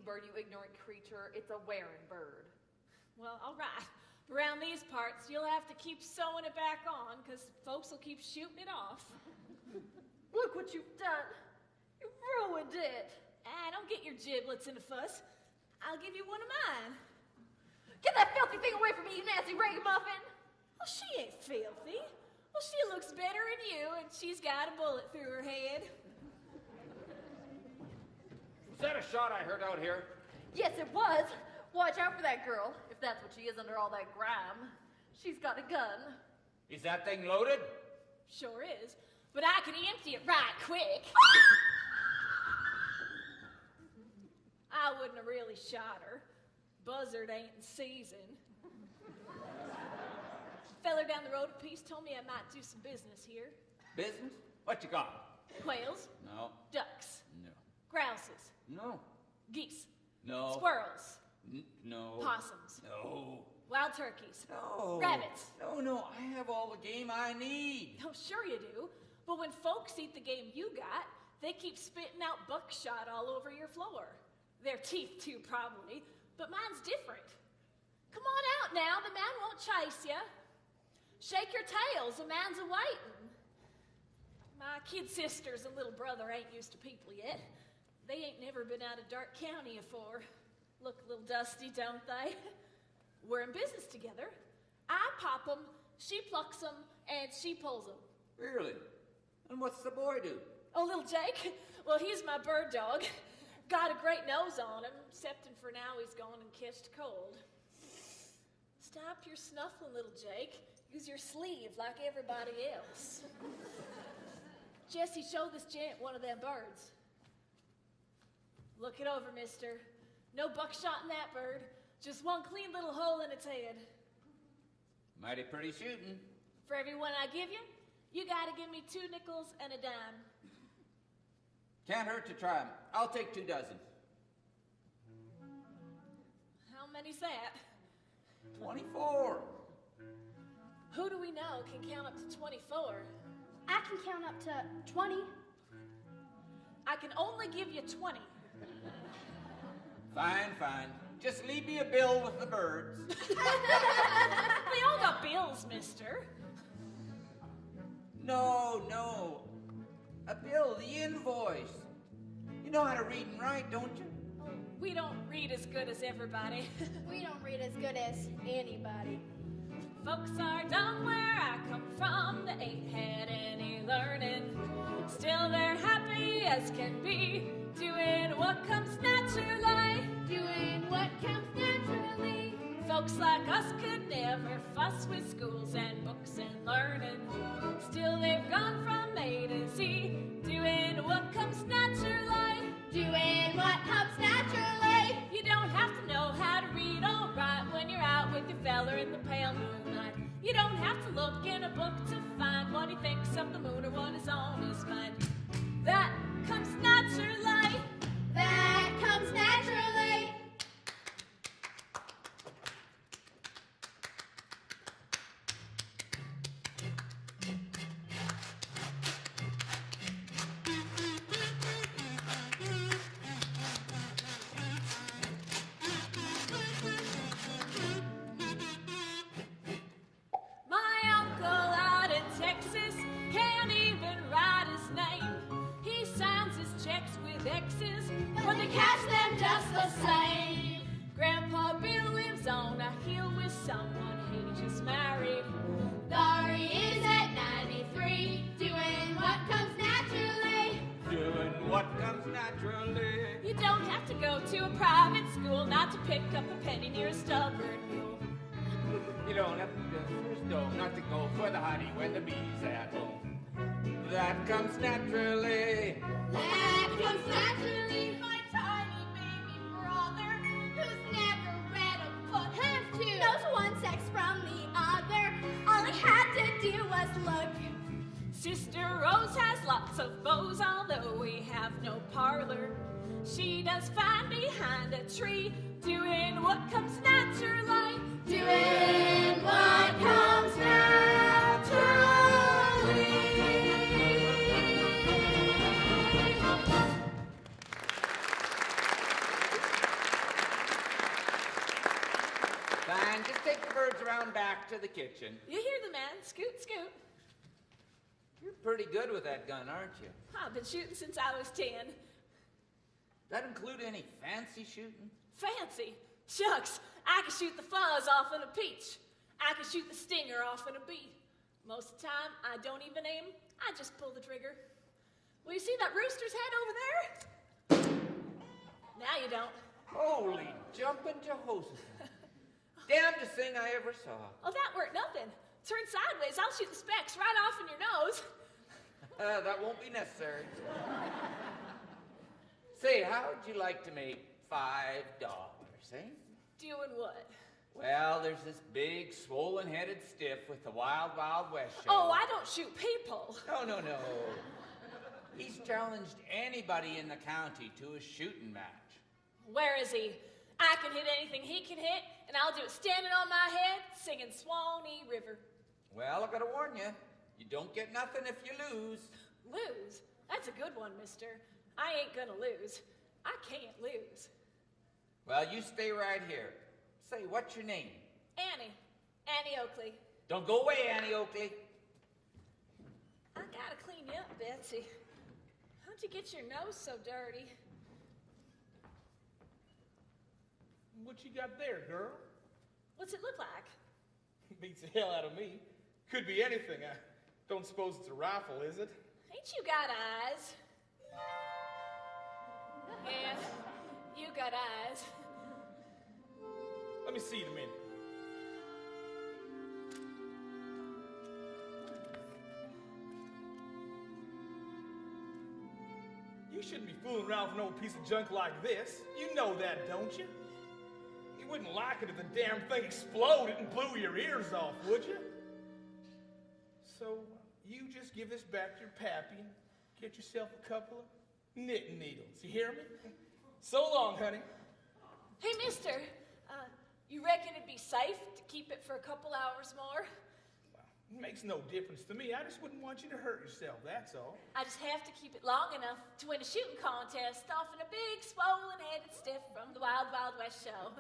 bird, you ignorant creature. It's a wearing bird. Well, all right. Around these parts, you'll have to keep sewing it back on, because folks will keep shooting it off. Look what you've done. You ruined it. Don't get your giblets in a fuss. I'll give you one of mine. Get that filthy thing away from me, you nasty ragamuffin. Well, she ain't filthy. Well, she looks better than you, and she's got a bullet through her head. Was that a shot I heard out here? Yes, it was. Watch out for that girl, if that's what she is under all that grime. She's got a gun. Is that thing loaded? Sure is, but I can empty it right quick. I wouldn't have really shot her. Buzzard ain't in season. Feller down the road a piece told me I might do some business here. Business? What you got? Quails. No. Ducks. No. Grouses. No. Geese. No. Squirrels. No. Possums. No. Wild turkeys. No. Rabbits. No, I have all the game I need. Oh, sure you do. But when folks eat the game you got, they keep spitting out buckshot all over your floor. Their teeth, too, probably. But mine's different. Come on out now. The man won't chase you. Shake your tails. The man's a-waiting. My kid sisters and little brother ain't used to people yet. They ain't never been out of Dark County afore. Look a little dusty, don't they? We're in business together. I pop 'em, she plucks 'em, and she pulls 'em. Really? And what's the boy do? Oh, little Jake? Well, he's my bird dog. Got a great nose on him, excepting for now he's gone and catched cold. Stop your snuffling, little Jake. Use your sleeve like everybody else. Jessie, show this gent one of them birds. Look it over, mister. No buckshot in that bird. Just one clean little hole in its head. Mighty pretty shooting. For every one I give you, you gotta give me 2 nickels and a dime. Can't hurt to try 'em. I'll take 2 dozen. How many's that? 24. Who do we know can count up to 24? I can count up to 20. I can only give you 20. Fine. Just leave me a bill with the birds. We all got bills, mister. No. A bill, the invoice. You know how to read and write, don't you? We don't read as good as everybody. We don't read as good as anybody. Folks are dumb where I come from. They ain't had any learning. Still they're happy as can be, doing what comes naturally. Doing what comes naturally. Folks like us could never fuss with schools and books and learning. Still they've gone from A to Z, doing what comes naturally. Doing what comes naturally. You don't have to know how to read or write when you're out with your feller in the pale moonlight. You don't have to look in a book to find what he thinks of the moon or what is on his mind. That comes naturally. That comes naturally. But they cash them just the same. Grandpa Bill lives on a hill with someone he just married. Laurie is at 93, doing what comes naturally. Doing what comes naturally. You don't have to go to a private school not to pick up a penny near a stubborn mule. You don't have to go for a stove, not to go for the honey when the bee's at home. That comes naturally. That comes naturally. My tiny baby brother, who's never read a book, knows one sex from the other. All he had to do was look. Sister Rose has lots of beaux, although we have no parlor. She does fine behind a tree, doing what comes naturally. Doing what comes naturally. take the birds around back to the kitchen. You hear the man. Scoot, scoot. You're pretty good with that gun, aren't you? I've been shooting since I was 10. That include any fancy shooting? Fancy. Shucks, I can shoot the fuzz off in a peach. I can shoot the stinger off in a bee. Most of the time, I don't even aim. I just pull the trigger. Well, you see that rooster's head over there? Now you don't. Holy jumping Jehoshaphat. Damnedest thing I ever saw. Oh, that weren't nothing. Turn sideways, I'll shoot the specks right off in your nose. That won't be necessary. Say, how'd you like to make $5, eh? Doing what? Well, there's this big, swollen-headed stiff with the Wild Wild West show. Oh, I don't shoot people. No. He's challenged anybody in the county to a shooting match. Where is he? I can hit anything he can hit, and I'll do it standing on my head, singing Swanee River. Well, I gotta warn you, you don't get nothing if you lose. Lose? That's a good one, mister. I ain't gonna lose. I can't lose. Well, you stay right here. Say, what's your name? Annie. Annie Oakley. Don't go away, Annie Oakley. I gotta clean you up, Betsy. How'd you get your nose so dirty? What you got there, girl? What's it look like? Beats the hell out of me. Could be anything. I don't suppose it's a rifle, is it? Ain't you got eyes? Yeah, you got eyes. Let me see it a minute. You shouldn't be fooling around with an old piece of junk like this. You know that, don't you? You wouldn't like it if the damn thing exploded and blew your ears off, would you? So, you just give this back to your pappy and get yourself a couple of knitting needles. You hear me? So long, honey. Hey, mister, you reckon it'd be safe to keep it for a couple hours more? Well, it makes no difference to me. I just wouldn't want you to hurt yourself, that's all. I just have to keep it long enough to win a shooting contest off in a big, swollen-headed stiff from the Wild Wild West show.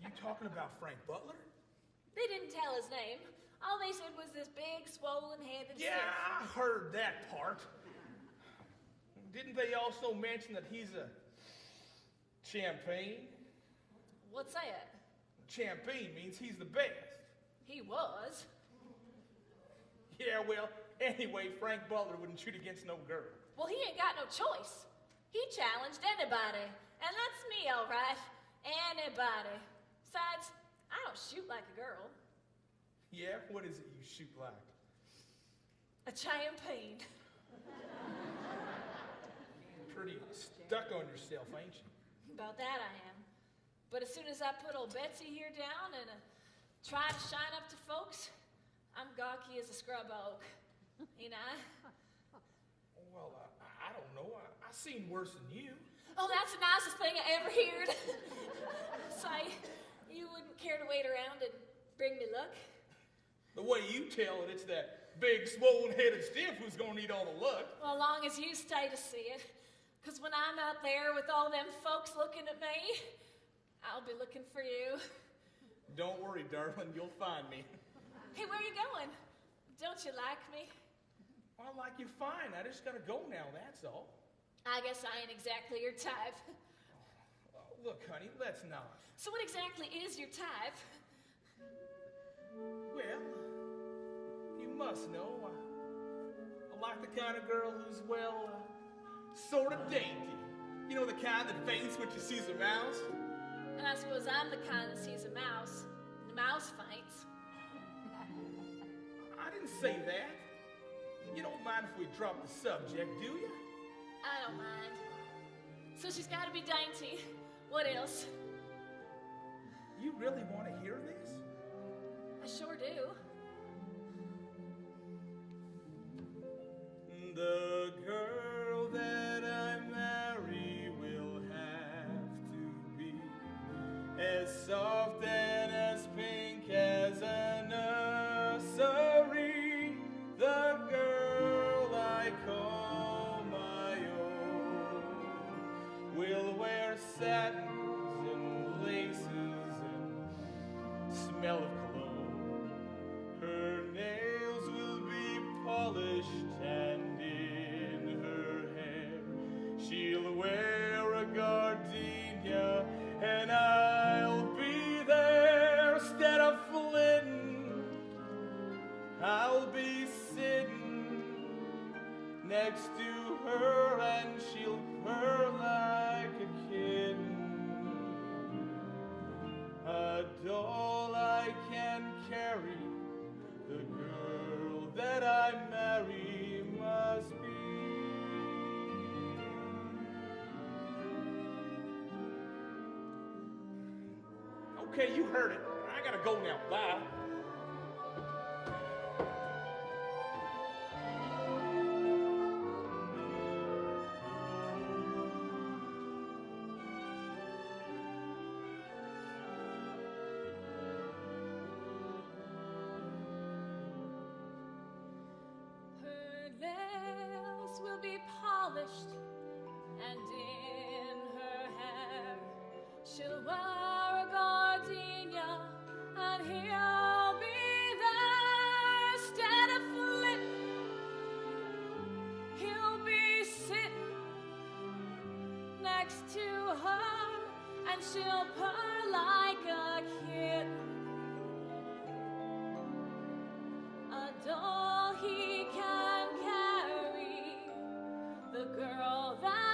You talking about Frank Butler? They didn't tell his name. All they said was this big, swollen-headed Yeah, I heard that part. Didn't they also mention that he's a champagne? What's that? Champagne means he's the best. He was. Yeah, well, anyway, Frank Butler wouldn't shoot against no girl. Well, he ain't got no choice. He challenged anybody. And that's me, all right. Anybody. Besides, I don't shoot like a girl. Yeah? What is it you shoot like? A champagne. Pretty stuck on yourself, ain't you? About that I am. But as soon as I put old Betsy here down and try to shine up to folks, I'm gawky as a scrub oak. Ain't I? Well, I don't know. I seen worse than you. Oh, that's the nicest thing I ever heard. Say, you wouldn't care to wait around and bring me luck? The way you tell it, it's that big, swollen-headed stiff who's gonna need all the luck. Well, long as you stay to see it. Because when I'm out there with all them folks looking at me, I'll be looking for you. Don't worry, darling. You'll find me. Hey, where are you going? Don't you like me? I like you fine. I just gotta go now, that's all. I guess I ain't exactly your type. Oh, look, honey, let's not. So what exactly is your type? Well, you must know. I like the kind of girl who's, well, sort of dainty. You know, the kind that faints when she sees a mouse? And I suppose I'm the kind that sees a mouse, and the mouse faints. I didn't say that. You don't mind if we drop the subject, do you? I don't mind. So she's got to be dainty. What else? You really want to hear this? I sure do. The girl that I marry will have to be as soft and as pink as a nursery. The girl I call my own will wear satins and laces and smell of cologne. Her nails will be polished, and in her hair she'll wear a gardenia, and I'll be there instead of flitting. I'll be sitting next to her, and she'll purr like a kitten. A doll I can carry, the girl that I marry must be. Okay, you heard it. I gotta go now. Bye. Her nails will be polished, and in her hair she'll wear a gardenia, and he'll be there instead of flitting. He'll be sitting next to her, and she'll purr like a kitten. A doll he can carry, the girl that